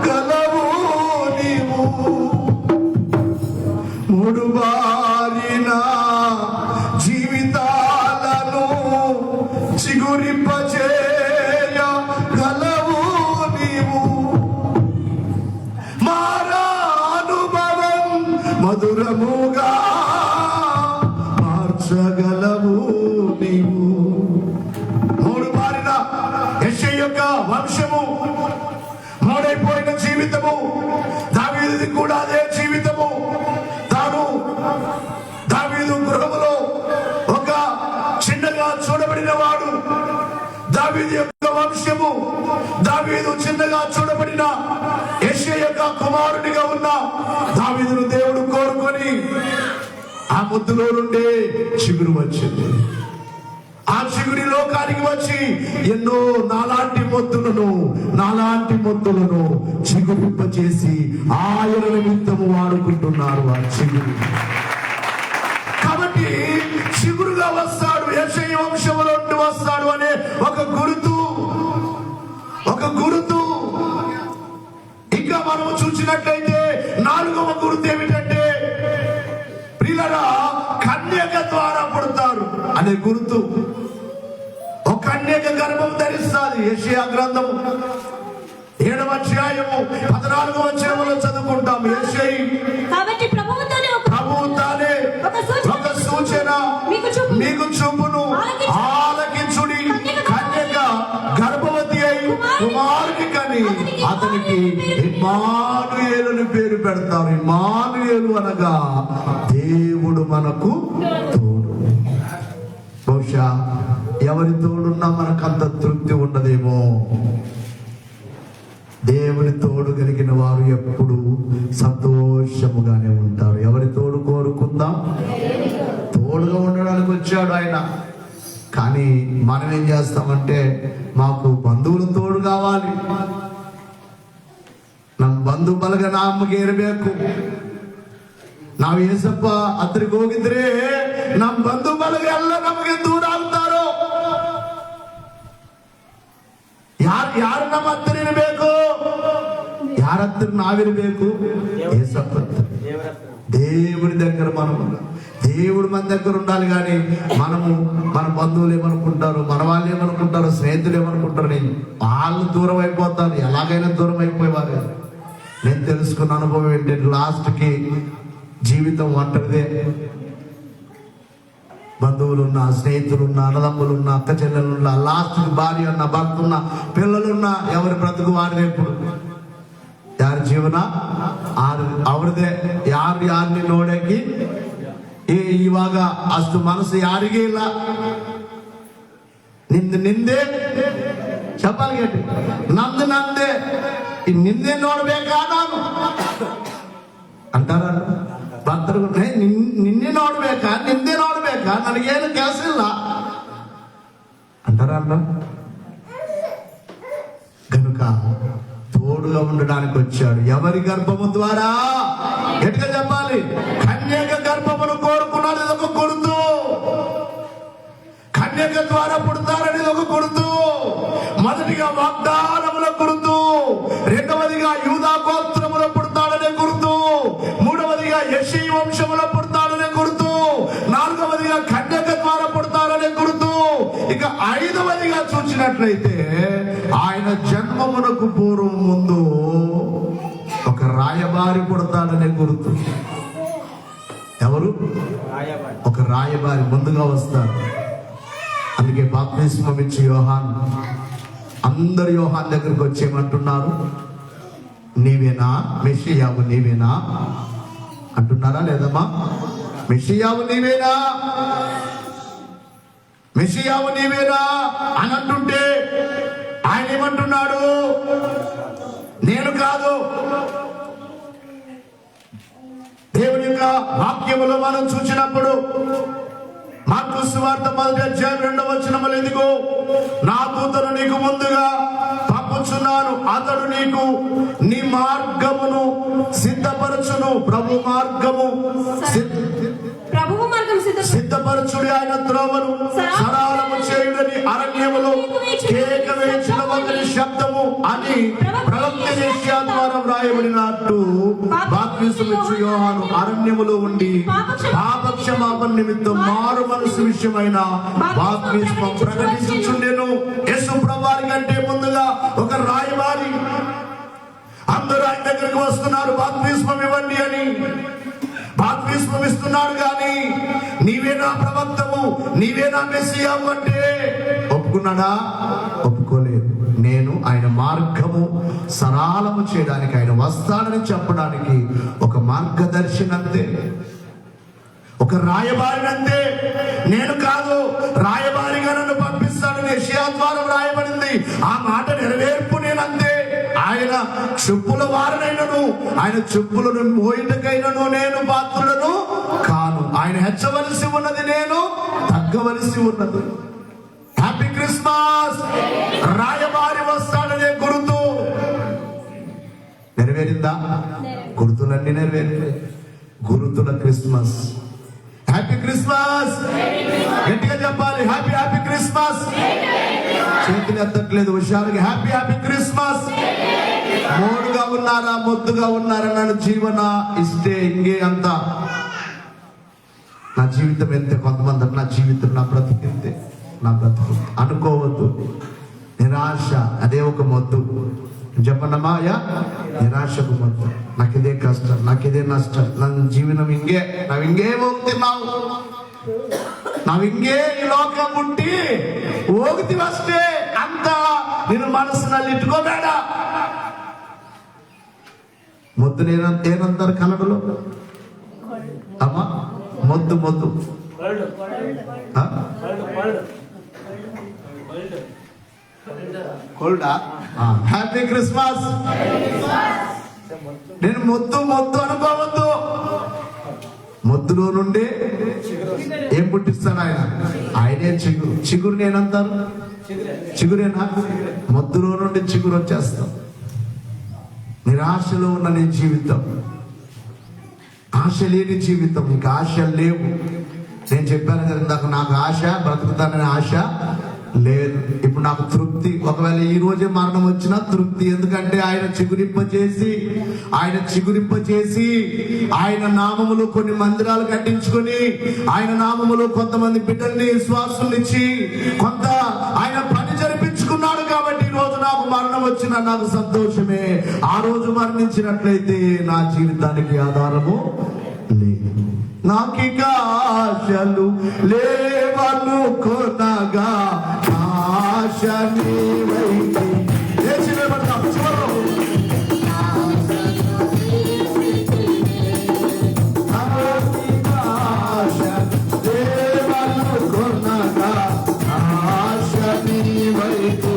గలవు నీవు మూడు బారిన జీవితాలను చిగురింపచేయ గలవు నీవు మారానుభవం మధురముగా మార్చగలవు నీవు. మూడు మారిన యెషయా యొక్క వంశము, మూడైపోయిన జీవితము, దావీదుది కూడా అదే జీవితము. దావీదు గృహములో ఒక చిన్నగా చూడబడిన వాడు. దావీదు యొక్క వంశము, దావీదు చిన్నగా చూడబడిన యెషయా యొక్క కుమారుడిగా ఉన్న దావీదును దేవుడు కోరుకొని ఆ ముద్దులో నుండే చిగురు వచ్చింది. ఆ చిగురి లోకానికి వచ్చి ఎన్నో నాలాంటి మొద్దులను చిగురింపచేసి ఆయన నిమిత్తము వాడుకుంటున్నారు ఆ చిగురు. కాబట్టి చిగురుగా వస్తాడు, యెషయా వంశములో నుండి వస్తాడు అనే ఒక గుర్తు. ఇంకా మనము చూసినట్లయితే నాలుగవ గుర్తు ఏమిటంటే ప్రియులారా, కన్యక ద్వారా పుడతారు అనే గుర్తు. ఒక కన్యక గర్భం ధరిస్తుంది. యెషయా గ్రంథము 7వ అధ్యాయము 14వ వచనములో చదువుకుంటాం. యెషయా కాబట్టి ప్రభువు తానే ఒక సూచన మీకు చూపును, ఆలకించుడి. కన్యక గర్భవతి అయి కుమారుని కని అతనికి ఇమ్మానుయేలు పేరు పెడతారు. ఇమ్మానుయేలు అనగా దేవుడు మనకు తోడు. బహుశా ఎవరి తోడున్నా మనకంత తృప్తి ఉండదేమో. దేవుని తోడు కలిగిన వారు ఎప్పుడు సంతోషముగానే ఉంటారు. ఎవరి తోడు కోరుకుందాం? తోడుగా ఉండడానికి వచ్చాడు ఆయన. కానీ మనం ఏం చేస్తామంటే మాకు బంధువులు తోడు కావాలి, ನಮ್ಮ ಬಂಧು ಬಳಗ ನಮಗೆ ಇರಬೇಕು. ನಾವು ಏಸಪ್ಪ ಹತ್ರಕ್ಕೆ ಹೋಗಿದ್ರೆ ನಮ್ಮ ಬಂಧು ಬಳಗ ಎಲ್ಲ ನಮಗೆ ದೂರ ಆಗ್ತಾರೋ. ಯಾರು ನಮ್ಮ ಹತ್ತಿರ ಇರಬೇಕು? ಯಾರ ಹತ್ತಿರ ನಾವಿರಬೇಕು? ఏసప్ప దేవుని దగ్గర మనం, దేవుడు మన దగ్గర ఉండాలి. కానీ మనము మన బంధువులు ఏమనుకుంటారు, మన వాళ్ళు ఏమనుకుంటారు, స్నేహితులు ఏమనుకుంటారు, వాళ్ళు దూరం అయిపోతారు. ఎలాగైనా దూరం అయిపోయేవారు. నేను తెలుసుకున్న అనుభవం ఏంటంటే లాస్ట్కి జీవితం ఒంటరిదే. బంధువులున్నా, స్నేహితులున్నా, అన్నదమ్ములున్నా, అక్క చెల్లెలున్నా, లాస్ట్కి భార్య ఉన్న, భర్త ఉన్న, పిల్లలున్నా ఎవరి బ్రతుకు వారిదే. ఇప్పుడు ಯಾರ ಜೀವನ ಅವ್ರದೇ. ಯಾರನ್ನ ನೋಡಕ್ಕೆ ಇವಾಗ ಅಷ್ಟು ಮನಸ್ಸು ಯಾರಿಗೂ ಇಲ್ಲ. ನಿಂದೆ ಚಪ್ಪಾಲ್ ಗೇಟಿ ನಂದೇ ನಿಂದೆ ನೋಡ್ಬೇಕಾ ನಾನು ಅಂತಾರ ಭಕ್ತರು. ನಿನ್ನೆ ನೋಡ್ಬೇಕಾ, ನಿಂದೆ ನೋಡ್ಬೇಕಾ, ನನಗೇನು ಕೆಲಸ ಇಲ್ಲ అంటారా? కనుక తోడుగా ఉండడానికి వచ్చాడు. ఎవరి గర్భము ద్వారా? ఎట్లా చెప్పాలి? కన్యక గర్భమును కోరుకున్నాడు. ఇది ఒక గుర్తు. కన్యక ద్వారా పుడతారనేది ఒక గుర్తు. మొదటిగా వాగ్దానముల గుర్తు, రెండవదిగా యూదా గోత్రములో పుడతాడనే గుర్తు, మూడవదిగా యెషయా వంశములో పుడతాడనే గుర్తు, నాలుగవదిగా కన్యక ద్వారా పుడతారనే గుర్తు. ఇక ఐదవదిగా చూసినట్లయితే ఆయన జన్మమునకు పూర్వం ముందు ఒక రాయబారి పుడతాడనే గుర్తు. ఎవరు? ఒక రాయబారి ముందుగా వస్తారు. అందుకే బాప్తిస్మం ఇచ్చి యోహాన్, అందరు యోహాన్ దగ్గరికి వచ్చేయమంటున్నారు. నీవేనా మెస్సియావు, నీవేనా అంటున్నారా లేదమ్మా? మెస్సియావు నీవేనా, మెస్సియావు నీవేనా అని అంటుంటే ఆయన ఏమంటున్నాడు? నేను కాదు. దేవుని యొక్క వాక్యములో మనం చూసినప్పుడు మార్కు సువార్త 1వ అధ్యాయం 2వ వచనములో, ఇదిగో నా దూతను నీకు ముందుగా పంపుచున్నాను, అతడు నీకు నీ మార్గమును సిద్ధపరచును. ప్రభువు మార్గం సిద్ధపరచుడి, ఆయన త్రోవను సరళము చేయుడని అరణ్యములో కేక వేసిన ఒకరి శబ్దము అని ప్రవక్త యెషయా ద్వారా వ్రాయబడినట్టు బాప్తిసమిచ్చు యోహాను అరణ్యములో ఉండి పాపక్షమాపణ నిమిత్తం మారు మనసు విషయమైన బాప్తిస్మం ప్రకటించుచుండెను. యేసు ప్రభువారి కంటే ముందుగా ఒక రాయబారి అందరూ ఆయన దగ్గరికి వస్తున్నారు, బాప్తిస్మం ఇవ్వండి అని. బాప్తిస్మం ఇస్తున్నాడు కానీ నీవే నా ప్రవక్తము, నీవే నా మెస్సియావు అంటే ఒప్పుకున్నాడా? ఒప్పుకోలేదు. నేను ఆయన మార్గము సరళము చేయడానికి, ఆయన వస్తాడని చెప్పడానికి ఒక మార్గదర్శనంతే, ఒక రాయబారినంతే. నేను కాదు, రాయబారిగా నన్ను పంపిస్తాడని యెషయా ద్వారా రాయబడింది. ఆ మాట నెరవేర్పు నేనంతే. ఆయన చెప్పుల వారనైనను, ఆయన చెప్పులను మోయుటకైనను నేను పాత్రులను కాను. ఆయన హెచ్చవలసి ఉన్నది, నేను తగ్గవలసి ఉన్నది. Happy Christmas. రాయబారి వస్తాడనే గుర్తు నెరవేరిందా? గుర్తులన్నీ నెరవేరింది. గుర్తుల క్రిస్మస్. Happy Christmas. గట్టిగా చెప్పాలి, హ్యాపీ హ్యాపీ క్రిస్మస్. చేతులు ఎత్తట్లేదు హుషారుగా, హ్యాపీ హ్యాపీ క్రిస్మస్. మోడుగా ఉన్నారా, మొద్దుగా ఉన్నారా, నన్ను జీవన ఇస్తే ఇంకే అంత నా జీవితం ఎంతే. కొంతమంది నా జీవితం, నా బ్రతికింతే, నా బ్రతుకు అనుకోవద్దు. నిరాశ అదే ఒక మొద్దు. చెప్పన్నమాయా, నిరాశకు మొద్దు. నాకు ఇదే కష్టం, నాకు ఇదే నష్టం, నా జీవనం ఇంకే, నావింగే మోగుతున్నావు, నావింగే ఈ లోకం పుట్టి ఓగుతి వస్తే అంత నేను మనసుನಲ್ಲಿ ఇట్టుకోబేడ. మొద్దు ఏనంటారు కన్నడలో? అమ్మా మొద్దు, మొద్దు కోల్డా. Happy Christmas. నేను మొద్దు మొద్దు అనుకోవద్దు. మొద్దులో నుండి ఏం పుట్టిస్తాడు ఆయన? ఆయనే చిగురు. చిగురు నేనంటాను, చిగురేనా? మొద్దులో నుండి చిగురు వచ్చేస్తాం. నిరాశలో ఉన్న నీ జీవితం, ఆశ లేని జీవితం, నీకు ఆశ లేవు. నేను చెప్పాను కదా ఇందాక, నాకు ఆశ, బ్రతుకుతానని ఆశ లేదు. ఇప్పుడు నాకు తృప్తి. ఒకవేళ ఈ రోజే మరణం వచ్చినా తృప్తి. ఎందుకంటే ఆయన చిగురింపజేసి, ఆయన నామములో కొన్ని మందిరాలు కట్టించుకొని, ఆయన నామములో కొంతమంది బిడ్డల్ని విశ్వాసుల్నిచ్చి కొంత ఆయన పని జరిపించుకున్నాడు. కాబట్టి ఈ రోజు నాకు మరణం వచ్చినా నాకు సంతోషమే. ఆ రోజు మరణించినట్లయితే నా జీవితానికి ఆధారము లేదు. నాకిక ఆశలు లేవనుకొనగా ఆశ నీవైతే. లేచి నిలబడతాం చివరిలో. నాకిక ఆశలు లేవనుకొనగా ఆశ నీవైతే.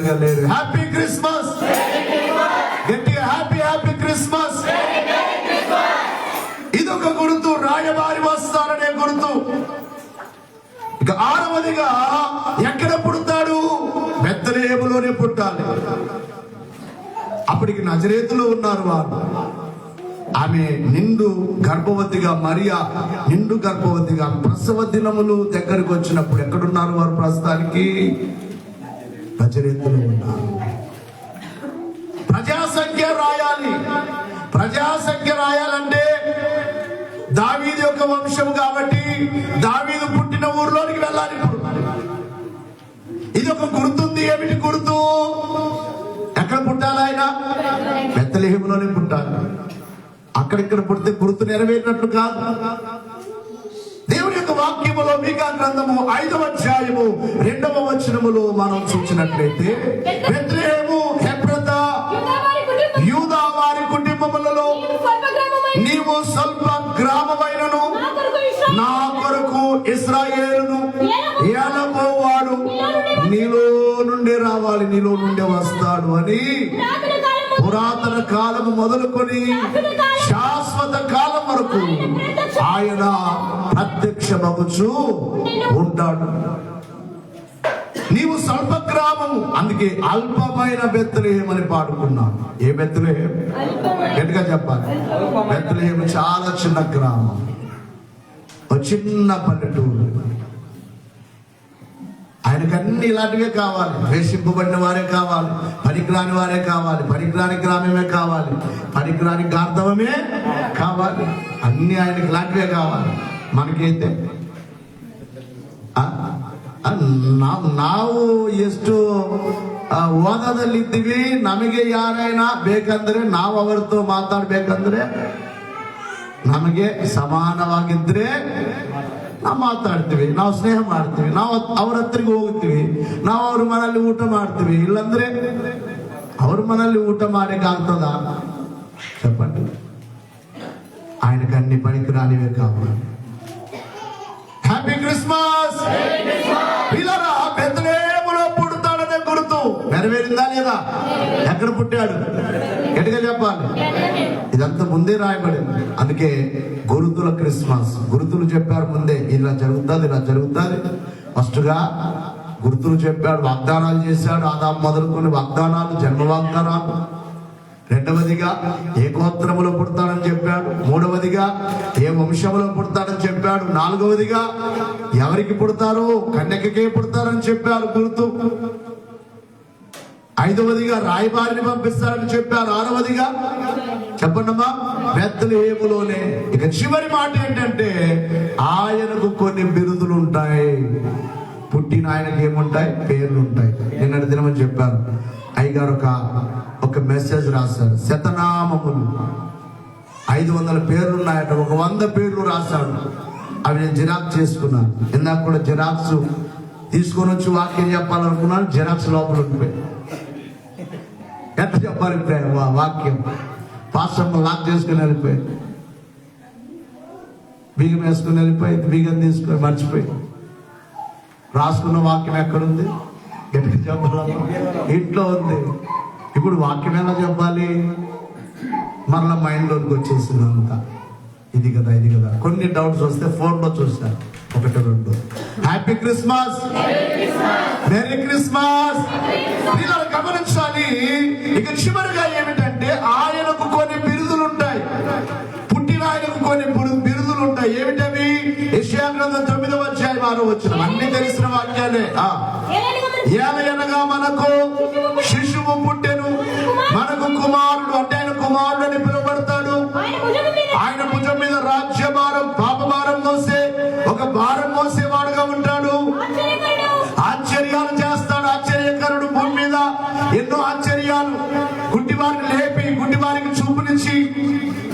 సంతోషంగా లేరు. హ్యాపీ క్రిస్మస్, గట్టిగా హ్యాపీ హ్యాపీ క్రిస్మస్. ఇదొక గుర్తు, రాయబారి వస్తారనే గుర్తు. ఇక 6వదిగా ఎక్కడ పుడతాడు? బెత్లెహేములోనే పుట్టాలి. అప్పటికి నజరేతులో ఉన్నారు వారు. ఆమె నిండు గర్భవతిగా, మరియా నిండు గర్భవతిగా, ప్రసవ దినములు దగ్గరకు వచ్చినప్పుడు ఎక్కడున్నారు వారు? ప్రస్తుతానికి నజరేతులో ఉన్నారు. ప్రజాసంఖ్య రాయాలి. ప్రజాసంఖ్య రాయాలంటే దావీదు యొక్క వంశం కాబట్టి దావీదు పుట్టిన ఊర్లోనికి వెళ్ళాలి. ఇప్పుడు ఇది ఒక గుర్తుంది. ఏమిటి గుర్తు? ఎక్కడ పుట్టాలి? ఆయన బెత్లెహేములోనే పుట్టాలి. అక్కడిక్కడ పుడితే గుర్తు నెరవేరినట్లు కాదు. దేవుని యొక్క వాక్యములో మీకా గ్రంథము 5వ అధ్యాయము 2వ వచనములో మనం చూసినట్లయితే, బెత్లెహేము ఎఫ్రాతా యూదా వారి కుటుంబములలో నీవు స్వల్ప గ్రామమైనను నా కొరకు ఇశ్రాయేలును ఏలబోవాడు నీలో నుండి రావాలి, నీలో నుండి వస్తాడు అని పురాతన కాలము మొదలుకొని శాశ్వత కాలం వరకు ఆయన ప్రత్యక్షమగుచు ఉంటాడు. నీవు స్వల్ప గ్రామము, అందుకే అల్పమైన బెత్లెహేము అని పాడుకున్నాను. ఏ బెత్లెహేము? గట్టిగా చెప్పాలి. బెత్లెహేము చాలా చిన్న గ్రామం, ఒక చిన్న పల్లెటూరు. ఆయనకన్నీ ఇలాంటివే కావాలి. వేషింపబడిన వారే కావాలి, పనికిరాని వారే కావాలి, పనికిరాని గ్రామమే కావాలి, పనికిరాని గార్ధవమే కావాలి. అన్ని ఆయనకి ఇలాంటివే కావాలి. మనకైతే ನಾವು ಎಷ್ಟು ಓದೋದಲ್ಲಿದ್ದೀವಿ, ನಮಗೆ ಯಾರೈನ ಬೇಕಂದ್ರೆ ನಾವು ಅವರతో ಮಾತಾಡ್ಬೇಕಂದ್ರೆ ನಮಗೆ ಸಮಾನವಾಗಿದ್ರೆ ನಾವು ಮಾತಾಡ್ತೀವಿ, ನಾವು ಸ್ನೇಹ ಮಾಡ್ತೀವಿ, ನಾವು ಅವ್ರ ಹತ್ರಿಗೆ ಹೋಗ್ತೀವಿ, ನಾವು ಅವ್ರ ಮನೆಯಲ್ಲಿ ಊಟ ಮಾಡ್ತೀವಿ. ಇಲ್ಲಂದ್ರೆ ಅವ್ರ ಮನೆಯಲ್ಲಿ ಊಟ ಮಾಡಕ್ಕೆ ಆಗ್ತದ? చెప్పండి. ఆయనకు అన్ని పనికిరానివే కావాలి. Happy Christmas. పిల్లరా, బెత్లెహేములో పుడతాడనే గుర్తు నెరవేరిందా లేదా? ఎక్కడ పుట్టాడు? గట్టిగా చెప్పాలి. ఇదంతా ముందే రాయబడింది. అందుకే గురుతుల క్రిస్మస్. గుర్తులు చెప్పారు ముందే, ఇలా జరుగుతుంది, ఇలా జరుగుతుంది. ఫస్ట్ గా గుర్తులు చెప్పాడు, వాగ్దానాలు చేశాడు. ఆదాము మొదలుకొని వాగ్దానాలు, జన్మ వాగ్దానాలు. రెండవదిగా ఏ గోత్రములో పుడతాడని చెప్పాడు. మూడవదిగా ఏ వంశములో పుడతాడని చెప్పాడు. నాలుగవదిగా ఎవరికి పుడతారో కన్యకకే పుడతారని చెప్పారు, గుర్తు. ఐదవదిగా రాయబారిని పంపిస్తారని చెప్పారు. ఆరవదిగా చెప్పండమ్మా, బెత్లెహేములోనే. ఇక చివరి మాట ఏంటంటే, ఆయనకు కొన్ని బిరుదులు ఉంటాయి. పుట్టిన ఆయనకి ఏముంటాయి? పేర్లు ఉంటాయి. నిన్నటి దినమని చెప్పారు. అయ్యగారు ఒక మెసేజ్ రాశారు. శతనామములు 500 పేర్లు ఉన్నాయట. ఒక 100 పేర్లు రాశాడు. అవి నేను జిరాక్స్ చేసుకున్నాను. ఇందాక కూడా జిరాక్స్ తీసుకొని వచ్చి వాక్యం చెప్పాలనుకున్నాను. జిరాక్స్ లోపల ఉండిపోయి ఎంత చెప్పాలి వాక్యం? పాస్టర్ లాక్ చేసుకుని వెళ్ళిపోయి, బీగం వేసుకుని వెళ్ళిపోయి, బీగం తీసుకుని మర్చిపోయి. రాసుకున్న వాక్యం ఎక్కడుంది? గట్టిగా చెప్పాలి. ఇంట్లో ఉంది. ఇప్పుడు వాక్యం ఎలా చెప్పాలి? మరలా మైండ్లోకి వచ్చేసింది అంతా. ఇది కదా, ఇది కదా. కొన్ని డౌట్స్ వస్తే ఫోన్లో చూస్తాను, 1 2. Happy Christmas, merry Christmas. పిల్లలు గమనించాలి. ఇక చివరిగా ఏమిటంటే, ఆయనకు కొన్ని బిరుదులు ఉంటాయి. పుట్టిన ఆయనకు కొన్ని బిరుదులు ఉంటాయి. ఏమిటవి? యెషయా గ్రంథం 9వ అధ్యాయం 6వ వచనం. అన్ని తెలిసిన వాక్యాలే. ఏలయనగా మనకు శిశువు పుట్టెను, మనకు కుమారుడు, అంటే ఆయన కుమారుడు అని పిలువబడతాడు. ఆయన భుజం మీద రాజ్యభారం, పాపభారం మోసే, ఒక భారం మోసేవాడుగా ఉంటాడు. ఆశ్చర్యాలు చేస్తాడు. ఆశ్చర్యకరుడు. భూమి మీద ఎన్నో ఆశ్చర్యాలు. గుడ్డివారిని లేపి, గుడ్డివారికి చూపునిచ్చి,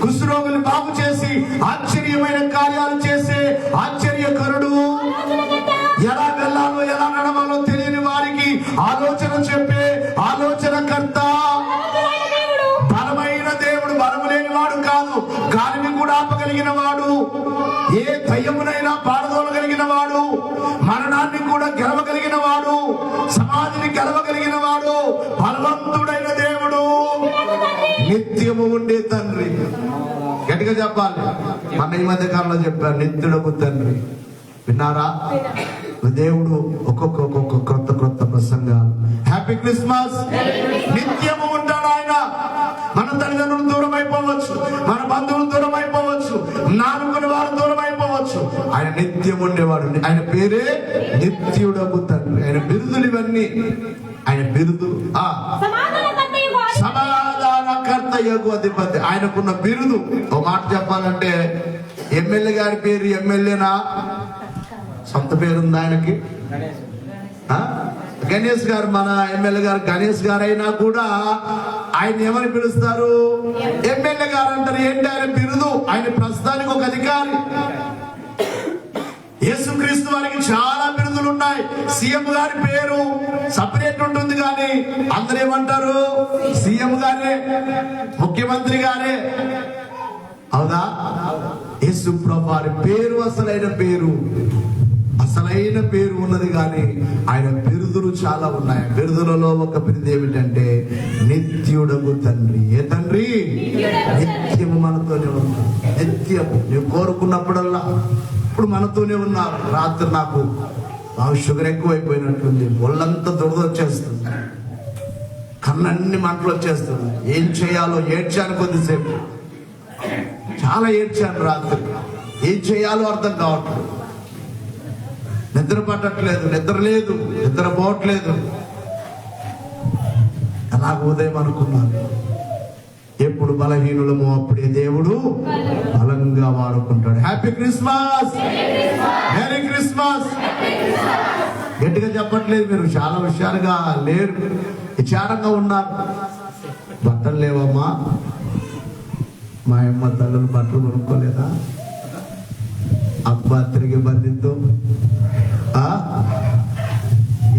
కుష్ఠరోగులు బాగు చేసి, ఆశ్చర్యమైన కార్యాలు చేసే ఆశ్చర్యకరుడు. ఎలా వెళ్ళాలో, ఎలా నడవాలో తెలియని వారికి ఆలోచన చెప్పే ఆలోచనకర్త. బలమైన దేవుడు. బలము లేని వాడు కాదు, గాలిని కూడా ఆపగలిగిన వాడు, ఏ దయ్యమునైనా పారదోలగలిగిన వాడు, మరణాన్ని కూడా గెలవగలిగిన వాడు, సమాధిని గెలవగలిగిన వాడు బలవంతుడైన దేవుడు, నిత్యము ఉండే తండ్రి. గట్టిగా చెప్పాలి. మన ఈ మధ్య కాలంలో చెప్పారు, నిత్యుడకు తండ్రి. విన్నారా? దేవుడు ఒక్కొక్క క్రొత్త ప్రసంగాలు. Happy Christmas. నిత్యము ఉంటాడు ఆయన. మన తల్లిదండ్రులు దూరం అయిపోవచ్చు, మన బంధువులు దూరం అయిపోవచ్చు, నానుకుని వారు దూరం అయిపోవచ్చు, ఆయన నిత్యం ఉండేవాడు. ఆయన పేరే నిత్యుడకు తండ్రి. ఆయన బిరుదులు ఇవన్నీ. ఆయన బిరుదు సమాధానకర్తయ్యకు అధిపతి. ఆయనకున్న బిరుదు. ఓ మాట చెప్పాలంటే, ఎమ్మెల్యే గారి పేరు ఎమ్మెల్యేనా? సొంత పేరుంది ఆయనకి? గణేష్ గారు, మన ఎమ్మెల్యే గారు గణేష్ గారు అయినా కూడా ఆయన ఏమని పిలుస్తారు? ఎమ్మెల్యే గారు అంటారు. ఏంటి ఆయన బిరుదు? ఆయన ప్రస్తుతానికి ఒక అధికారి. యేసుక్రీస్తు వారికి చాలా బిరుదులు ఉన్నాయి. సీఎం గారి పేరు సపరేట్ ఉంటుంది, కానీ అందరూ ఏమంటారు? సీఎం గారే, ముఖ్యమంత్రి గారే. అవునా? యేసు ప్రభు వారి పేరు అసలైన పేరు ఉన్నది, కానీ ఆయన బిరుదులు చాలా ఉన్నాయి. బిరుదులలో ఒక బిరుదు ఏమిటంటే నిత్యుడకు తండ్రి. ఏ తండ్రి? నిత్యము మనతోనే ఉన్నాడు. నిత్యము నువ్వు కోరుకున్నప్పుడల్లా ఇప్పుడు మనతోనే ఉన్నారు. రాత్రి నాకు షుగర్ ఎక్కువైపోయినట్టుంది, ఒళ్ళంతా దురదొచ్చేస్తుంది, కళ్ళన్నీ మంటలు వచ్చేస్తుంది. ఏం చేయాలో ఏడ్చాను. కొద్దిసేపు చాలా ఏడ్చాను రాత్రి. ఏం చేయాలో అర్థం కావట్లేదు. నిద్ర పట్టట్లేదు, నిద్ర పోవట్లేదు. అలాగ ఉదయం అనుకున్నాను, ఎప్పుడు బలహీనులమో అప్పుడే దేవుడు బలంగా వాడుకుంటాడు. Happy Christmas. Merry Christmas. గట్టిగా చెప్పట్లేదు మీరు, చాలా విషయాలుగా లేరు, విచారంగా ఉన్నారు. బట్టలు లేవమ్మా? మా అమ్మ తల్లులు బట్టలు కొనుక్కోలేదా? అబ్బా తిరిగి బంధిద్దు.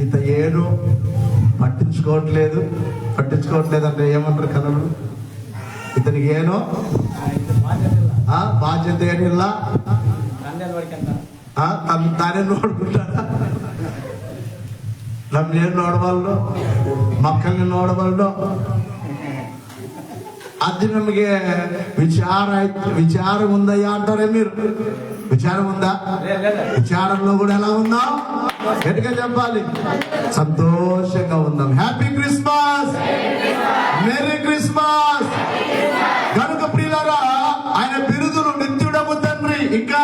ఈత ఏడు పట్టించుకోవట్లేదు అంటే ఏమంటారు కథలు? ఇతనికి ఏనో బాధ్యత ఏనిలా తానే నోడుకుంటాడా? నన్ను నోడవాళ్ళు, మక్కల్ని నోడవాళ్ళు. అది నಮಗೆ విచారం ఉందయ్యా అంటారే మీరు? విచారం ఉందా? విచారంలో కూడా ఎలా ఉందాం? గట్టిగా చెప్పాలి. సంతోషంగా ఉందాం. Happy Christmas. Merry Christmas. కనుక ప్రియులారా, ఆయన బిరుదులు నిత్యుడము తండ్రి, ఇంకా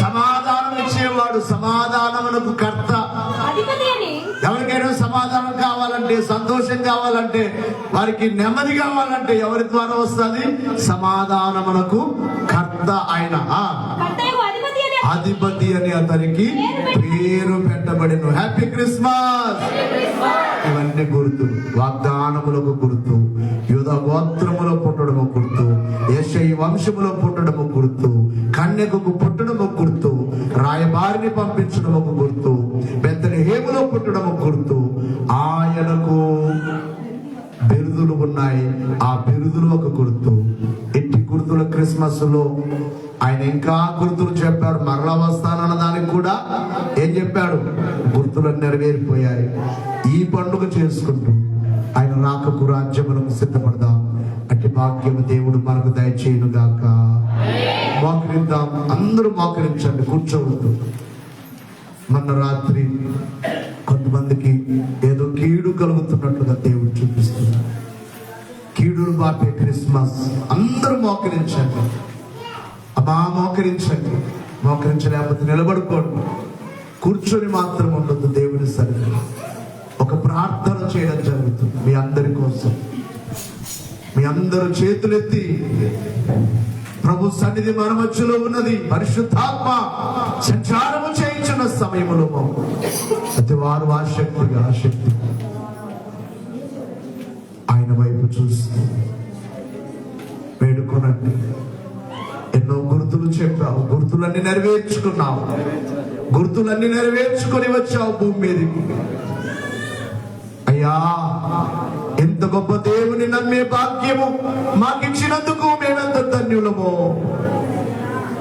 సమాధానం ఇచ్చేవాడు, సమాధానమునకు కర్త. ఎవరికైనా సమాధానం కావాలంటే, సంతోషం కావాలంటే, వారికి నెమ్మది కావాలంటే ఎవరి ద్వారా వస్తుంది? సమాధానమునకు కర్త ఆయన. అధిపతి అని అతనికి పేరు పెట్టబడిను. Happy Christmas. ఇవన్నీ గుర్తు. వాగ్దానములకు గుర్తు. యూదా గోత్రములో పుట్టడము గుర్తు. యెషయి వంశములో పుట్టడము గుర్తు. కన్యకకు పుట్టడము గుర్తు. రాయబారిని పంపించడము గుర్తు. బెత్లెహేములో పుట్టడము గుర్తు. ఆయనకు బిరుదులు ఉన్నాయి. ఆ బిరుదులు ఒక గుర్తు. ఎట్టి గుర్తుల క్రిస్మస్ లో ఆయన ఇంకా గుర్తులు చెప్పాడు. మరలా వస్తానన్న దానికి కూడా ఏం చెప్పాడు? గుర్తులు నెరవేరిపోయాయి. ఈ పండుగ చేసుకుంటూ ఆయన రాకకు, రాజ్యములకు సిద్ధపడదాం. అట్టి భాగ్యము దేవుడు మనకు దయచేయును గాక. మోకరిద్దాం. అందరూ మోకరించండి, కూర్చోవద్దు. మొన్న రాత్రి కొంతమందికి ఏదో కీడు కలుగుతున్నట్లుగా దేవుడు చూపిస్తున్నాడు. కీడును బాపే క్రిస్మస్. అందరూ మోకరించండి. అమ్మా మోకరించండి. మోకరించలేకపోతే నిలబడుకోండి. కూర్చొని మాత్రం ఉండదు. దేవుని సన్నిధిలో ఒక ప్రార్థన చేయడం జరుగుతుంది మీ అందరి కోసం. మీ అందరూ చేతులెత్తి, ప్రభు సన్నిధి మన మధ్యలో ఉన్నది. పరిశుద్ధాత్మ సంచారము చేయించిన సమయంలో ప్రతి వారు ఆసక్తి ఆయన వైపు చూస్తూ వేడుకొనండి. ఎన్నో గుర్తులు చెప్పావు, గుర్తులన్నీ నెరవేర్చుకున్నావు, గుర్తులన్నీ నెరవేర్చుకొని వచ్చావు భూమి మీదకి. అయ్యా, ఎంత గొప్ప దేవుని నమ్మే భాగ్యము మాకిచ్చినందుకు మేమెంత ధన్యులమో.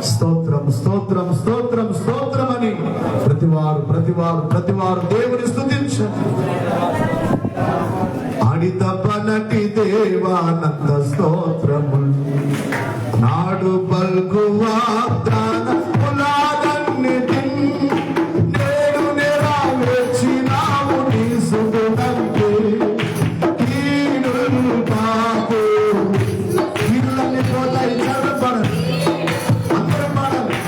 స్తోత్రం స్తోత్రం స్తోత్రం స్తోత్రం అని ప్రతివారు దేవుని స్తుతించండి. అడిత పలటి దేవానంద స్తోత్రము నాడు పల్కు వాగ్దాన పులాదన్నిటి నేడు నెరవేర్చినావు నీ సుగుణంకి కీడులు పాపు కీడులన్నీ పోతాయి. చదవబడదు అందరం పాడాలి.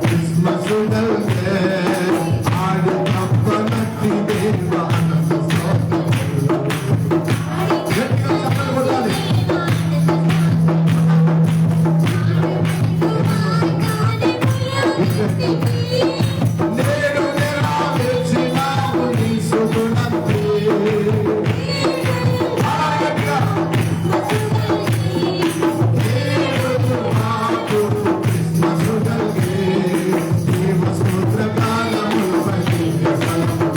క్రిస్మస్ ఆడిత పలటి దేవానంద స్తోత్రము గట్టిగా చప్పట్లు కొట్టాలి. నేడు నెరవేర్చినావు నీ సుగుణంకి గట్టిగా కీడులు పాపు క్రిస్మస్ దేవ స్తోత్ర కాలము బలియ ఫలము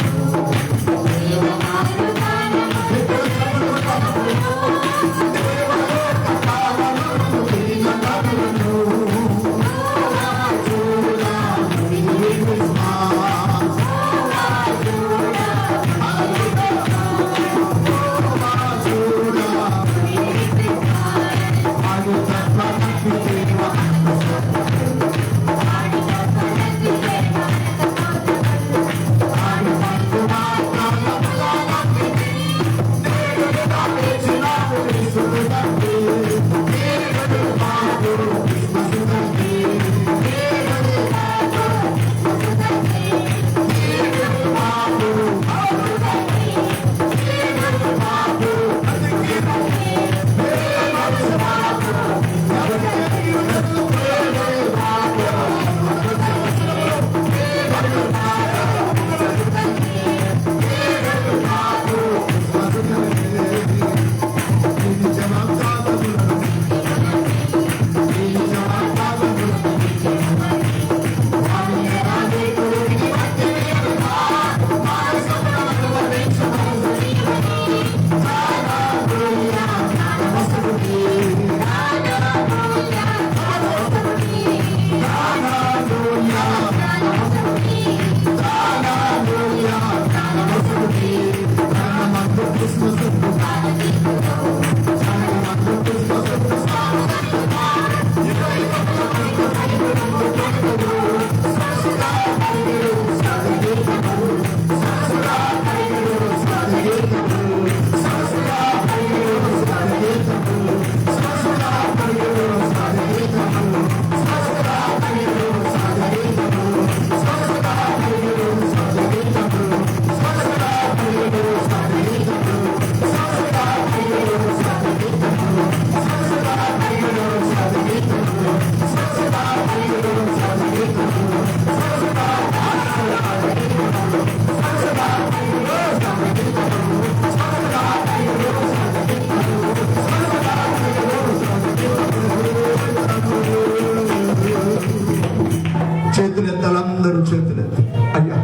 చేతులెత్తాలందరూ చేతులెత్తి. అయ్యా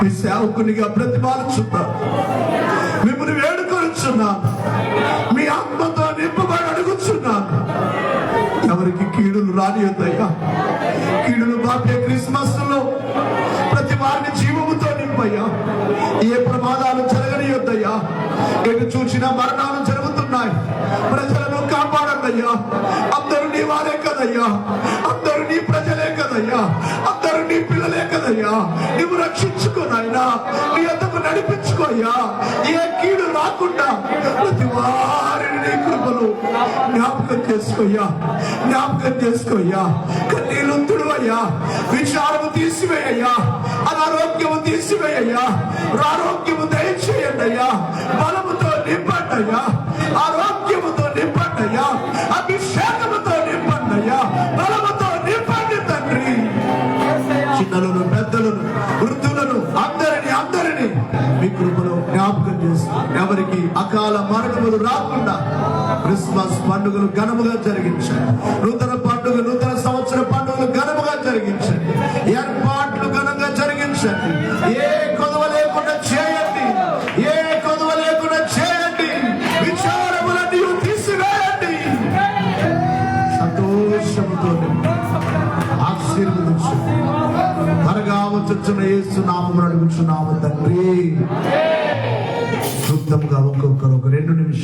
మీ సేవకునిగా బ్రతిమాలుచున్నాను, మిమ్మల్ని వేడుకొనుచున్నాను, మీ ఆత్మతో నింపబడి అడుగుచున్నాను. ఎవరికి కీడులు రానియొద్దయ్యా. కీడులు బాపే క్రిస్మస్ లో ప్రతి వారిని జీవముతో నింపయ్యా. ఏ ప్రమాదాలు జరగనియొద్దయ్యా. ఎటు చూసిన మరణాలు జరుగుతున్నాయి. ప్రజలను కాపాడండయ్యా. అందరూ నీ వారే కదయ్యా, అందరూ నీ ప్రజలే కదయ్యా, అందరూ నీ పిల్లలే కదయ్యా. నువ్వు రక్షించుకోనైనా, నీ అంతకు నడిపించుకోయ్యా. ఏ కీడు రాకుండా ప్రతి వారిని నీ కృపలు జ్ఞాపకం చేసుకోయ్యా, జ్ఞాపకం చేసుకోయ్యా. కన్నీళ్ళు తుడువయ్యా, విచారము తీసివేయ్యా, అనారోగ్యము తీసివేయ్యా, ఆరోగ్యము దయచేయండి అయ్యా. బలముతో నింపండి అయ్యా, ఆరోగ్యముతో నింపండి అయ్యా, అభిషేకముతో నింపండి అయ్యా, బలముతో నింపండి తండ్రి. చిన్నలను పెద్దలను వృద్ధులను అందరినీ మీ కృపలో జ్ఞాపకం చేస్తూ ఎవరికి అకాల మరణములు రాకుండా క్రిస్మస్ పండుగలు ఘనముగా జరిగించండి. నూతన సంవత్సర పండుగలు ఘనముగా జరిగించండి. ఏర్పాట్లు ఘనంగా జరిగించండి. ఏ కొదవ లేకుండా చేయండి, ఏ కొదవ లేకుండా చేయండి. విచారములన్నీ తీసివేయండి. సంతోషముతో ఆశీర్వదించు. త్వరగా వచ్చుచున్న యేసు నామమున అడుగుచున్నాము తండ్రి. క్లుప్తంగా ఒక్కొక్కరు ఒక 2 నిమిషాలు